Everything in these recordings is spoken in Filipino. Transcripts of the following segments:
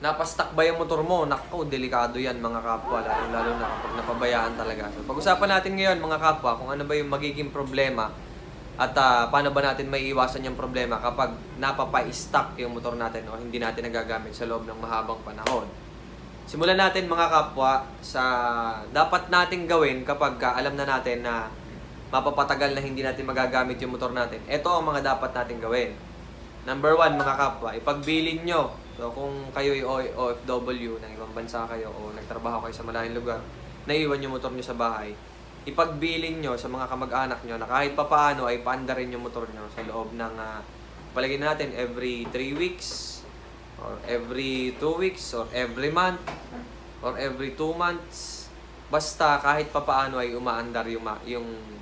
napastuck ba yung motor mo? Naku, delikado yan mga kapwa, lalo na kapag napabayaan talaga. So, pag-usapan natin ngayon mga kapwa kung ano ba yung magiging problema at paano ba natin may iwasan yung problema kapag napapa-stuck yung motor natin o hindi natin nagagamit sa loob ng mahabang panahon. Simulan natin mga kapwa sa dapat nating gawin kapag alam na natin na mapapatagal na hindi natin magagamit yung motor natin. Ito ang mga dapat nating gawin. Number 1 mga kapwa, ipagbilin nyo. So kung kayo ay OFW, ng ibang bansa kayo o nagtrabaho kayo sa malayong lugar, naiwan yung motor nyo sa bahay, ipagbilin nyo sa mga kamag-anak nyo na kahit papaano ay paandarin yung motor nyo sa loob ng, palagay natin, every 3 weeks, or every 2 weeks, or every month, or every 2 months. Basta kahit papaano ay umaandar yung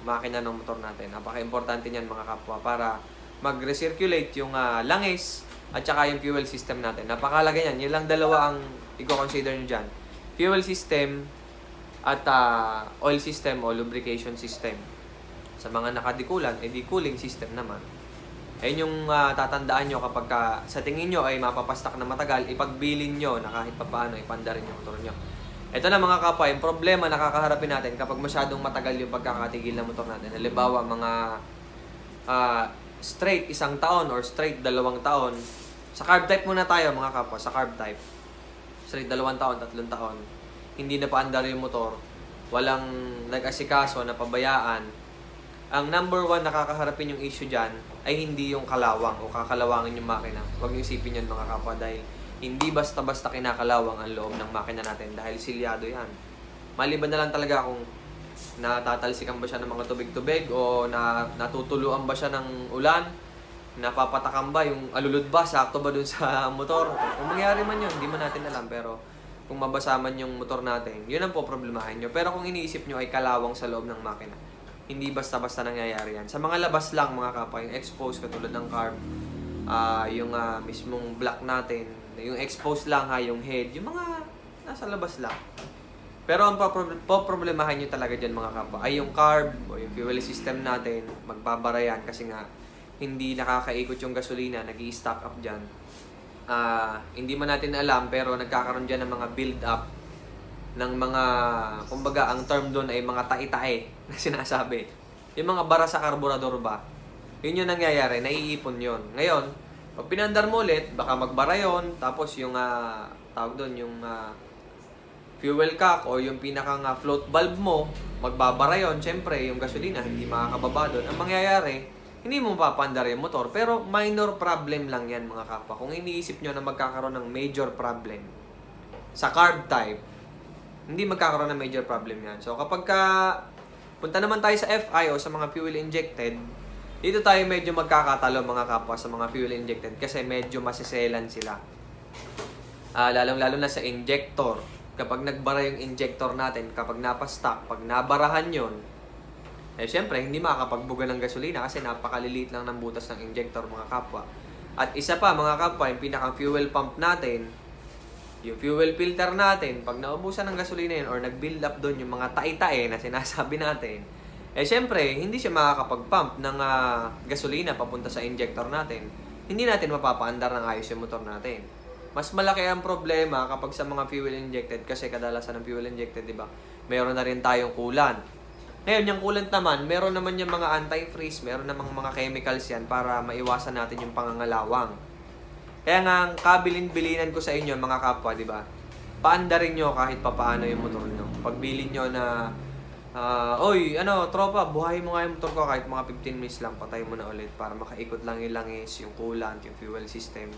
makina ng motor natin. Napaka-importante niyan mga kapwa para mag-recirculate yung langis at saka yung fuel system natin. Napakalaga yan. Yun lang dalawa ang i-consider nyo dyan. Fuel system at oil system o lubrication system. Sa mga nakadikulan, cooling system naman. Ayun yung tatandaan nyo kapag sa tingin nyo ay mapapastak na matagal, ipagbilin nyo na kahit papaano ipandarin yung motor nyo. Ito na mga kapwa, yung problema na kakaharapin natin kapag masyadong matagal yung pagkakatigil ng motor natin. Halimbawa, mga straight 1 taon or straight 2 taon. Sa carb type muna tayo mga kapwa, sa carb type. Straight 2 taon, 3 taon. Hindi na paandar yung motor. Walang nag-asikaso, napabayaan. Ang number 1 na kakaharapin yung issue dyan ay hindi yung kalawang o kakalawangin yung makina. Huwag niyo isipin yan mga kapwa dahil hindi basta-basta kinakalawang ang loob ng makina natin dahil silyado yan. Maliban na lang talaga kung natatalsikan ba siya ng mga tubig-tubig o natutuluan ba siya ng ulan, napapatakan ba yung alulod ba, sakto ba dun sa motor. Kung mangyari man yun, hindi man natin alam, pero kung mabasa man yung motor natin, yun ang po problemahin nyo. Pero kung iniisip nyo ay kalawang sa loob ng makina, hindi basta-basta nangyayari yan. Sa mga labas lang mga kapwa, yung expose katulad ng carb, yung mismong block natin, yung expose lang yung head, yung mga nasa labas lang. Pero ang poproblemahan nyo talaga dyan mga kapwa ay yung carb o yung fuel system natin, magbabara yan kasi nga hindi nakakaikot yung gasolina, nag-i-stock up dyan. Hindi man natin alam pero nagkakaroon dyan ng mga build up ng mga, kumbaga ang term doon ay mga tae-tae na sinasabi. Yung mga bara sa karburador ba, yun yung nangyayari, naiipon yun. Ngayon, pag pinandar mo ulit, baka magbara yun, tapos yung tawag doon, yung fuel cock o yung pinakang float valve mo, magbabara yun. Siyempre, yung gasolina, hindi makakababa doon. Ang mangyayari, hindi mo mapapandar yung motor. Pero minor problem lang yan mga kapwa. Kung iniisip nyo na magkakaroon ng major problem sa carb type, hindi magkakaroon ng major problem yan. So kapag punta naman tayo sa FI o sa mga fuel injected, dito tayo medyo magkakatalo mga kapwa sa mga fuel injected kasi medyo masiselan sila. Lalong-lalo na sa injector. Kapag nagbara yung injector natin, kapag napastock, pag nabarahan yon, syempre, hindi makakapagbuga ng gasolina kasi napakaliliit lang ng butas ng injector mga kapwa. At isa pa mga kapwa, yung pinaka-fuel pump natin, yung fuel filter natin, pag naubusan ng gasolina yun or nag-build up doon yung mga tae-tae na sinasabi natin, syempre, hindi siya makakapag-pump ng gasolina papunta sa injector natin. Hindi natin mapapaandar ng ayos yung motor natin. Mas malaki ang problema kapag sa mga fuel injected kasi kadalasan ng fuel injected, di ba? Meron na rin tayong coolant. Ngayon, yung coolant naman, meron naman yung mga anti-freeze, meron namang mga chemicals yan para maiwasan natin yung pangangalawang. Kaya nga, ang kabilin-bilinan ko sa inyo mga kapwa, di ba? Paandarin nyo kahit papaano yung motor nyo. Pagbilin nyo na, oy, tropa, buhayin mo nga yung motor ko kahit mga 15 minutes lang, patay mo na ulit para makaikot lang yung langis, yung coolant, yung fuel system.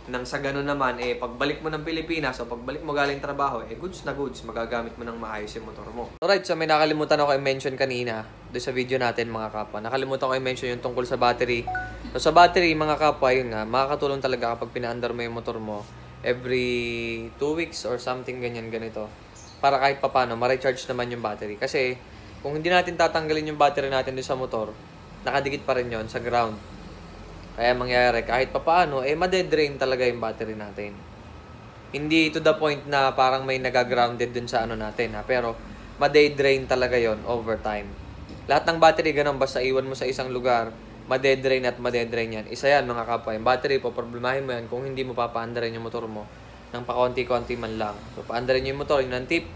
Nang sa ganun naman, pagbalik mo ng Pilipinas o pagbalik mo galing trabaho, goods na goods, magagamit mo ng maayos yung motor mo. Alright, so may nakalimutan ako i-mention kanina doon sa video natin mga kapwa. Nakalimutan ko i-mention yung tungkol sa battery. So sa battery mga kapwa, yun nga, makakatulong talaga kapag pinaandar mo yung motor mo every 2 weeks or something ganito. Para kahit papano, ma-recharge naman yung battery. Kasi kung hindi natin tatanggalin yung battery natin doon sa motor, nakadikit pa rin yon sa ground. Kaya mangyayari, kahit papaano, madedrain talaga yung battery natin. Hindi to the point na parang may nagagrounded dun sa natin, pero madedrain talaga yon over time. Lahat ng battery, ganun, basta iwan mo sa isang lugar, madedrain at madedrain yan. Isa yan mga kapwa, yung battery po, problemahin mo yan kung hindi mo papaandarin yung motor mo ng pakonti-konti man lang. So, paandarin nyo yung motor, yun ang tip.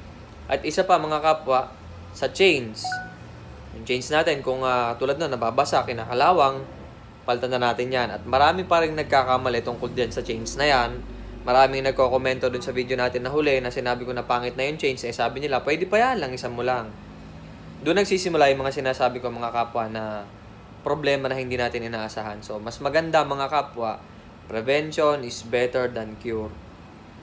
At isa pa mga kapwa, sa chains. Yung chains natin, kung tulad na nababasa, kinakalawang, palitan na natin yan. At marami pa rin nagkakamali tungkol din sa chains na yan. Maraming nagko-komento dun sa video natin na huli na sinabi ko na pangit na yung chains. Sabi nila, pwede pa yan lang, isang mo lang. Doon nagsisimula yung mga sinasabi ko mga kapwa na problema na hindi natin inaasahan. So, mas maganda mga kapwa, prevention is better than cure.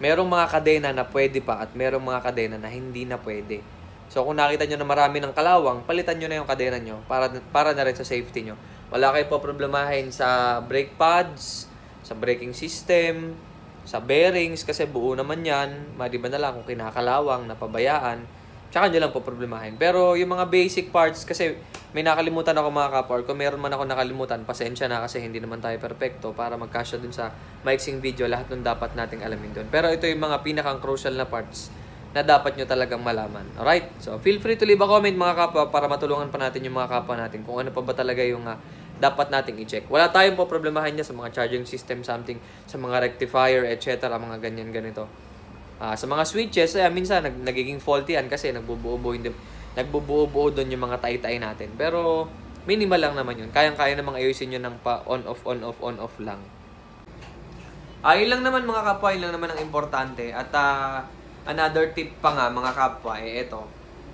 Merong mga kadena na pwede pa at merong mga kadena na hindi na pwede. So, kung nakita nyo na marami ng kalawang, palitan nyo na yung kadena nyo para na rin sa safety nyo. Wala kayo po problemahin sa brake pads, sa braking system, sa bearings, kasi buo naman yan. Maliban na lang kung kinakalawang, napabayaan, tsaka nyo lang po problemahin. Pero yung mga basic parts, kasi may nakalimutan ako mga kapwa, kung meron man ako nakalimutan, pasensya na kasi hindi naman tayo perfecto para magkasya dun sa maiksing video, lahat nun dapat nating alamin dun. Pero ito yung mga pinakang crucial na parts na dapat nyo talagang malaman. Alright? So, feel free to leave a comment mga kapwa para matulungan pa natin yung mga kapwa natin kung ano pa ba talaga yung dapat nating i-check. Wala tayong po problemahan niya sa mga charging system, something, sa mga rectifier, etc. Mga ganyan, ganito. Sa mga switches, minsan nagiging faulty yan kasi nagbubuo-buo doon yung mga tay-tay natin. Pero, minimal lang naman yun. Kayang-kaya namang ayusin yun ng pa on-off, on-off, on-off lang. Yun lang naman mga kapwa, yun lang naman ang importante. At, another tip pa nga mga kapwa, ito.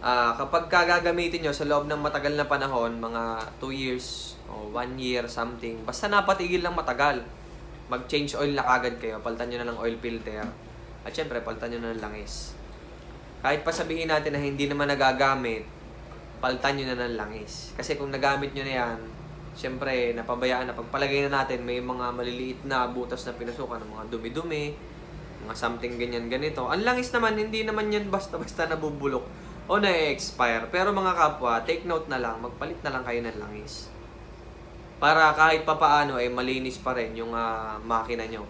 Kapag gagamitin nyo sa loob ng matagal na panahon, mga 2 years o 1 year, something, basta napatigil lang matagal, mag-change oil na kagad kayo, palitan nyo na ng oil filter, at syempre, palitan nyo na ng langis. Kahit pa sabihin natin na hindi naman nagagamit, palitan nyo na ng langis. Kasi kung nagamit nyo na yan, syempre, napabayaan na pagpalagay na natin, may mga maliliit na butas na pinasukan ng mga dumi-dumi, mga something ganyan ganito. Ang langis naman, hindi naman yan basta-basta nabubulok o na-expire. Pero mga kapwa, take note na lang, magpalit na lang kayo ng langis. Para kahit papaano ay malinis pa rin yung makina nyo.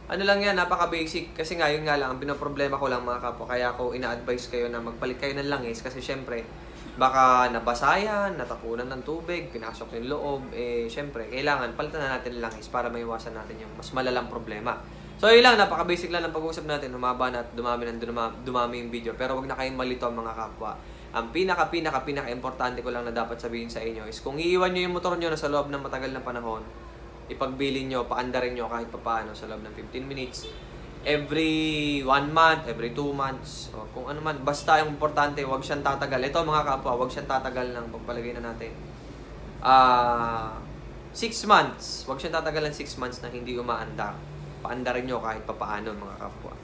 Ano lang yan, napaka-basic. Kasi ngayon nga lang, ang pinoproblema ko lang mga kapwa, kaya ako ina-advise kayo na magpalit kayo ng langis. Kasi syempre, baka nabasayan, natapunan ng tubig, pinasok yung loob. Syempre, kailangan palitan na natin ng langis para maiwasan natin yung mas malalang problema. So, yun lang, napaka-basic lang ng pag-uusap natin. Humaba na at dumami yung video. Pero wag na kayong malito mga kapwa. Ang pinaka-importante ko lang na dapat sabihin sa inyo is kung iiwan nyo yung motor nyo na sa loob ng matagal na panahon, ipagbilin nyo, paandarin nyo kahit papaano sa loob ng 15 minutes. Every 1 month, every 2 months, o kung ano man. Basta yung importante, wag siyang tatagal. Ito mga kapwa, wag siyang tatagal ng pagpalagay na natin. 6 months. Wag siyang tatagal ng 6 months na hindi umaandar. Paandarin nyo kahit papaano mga kapwa.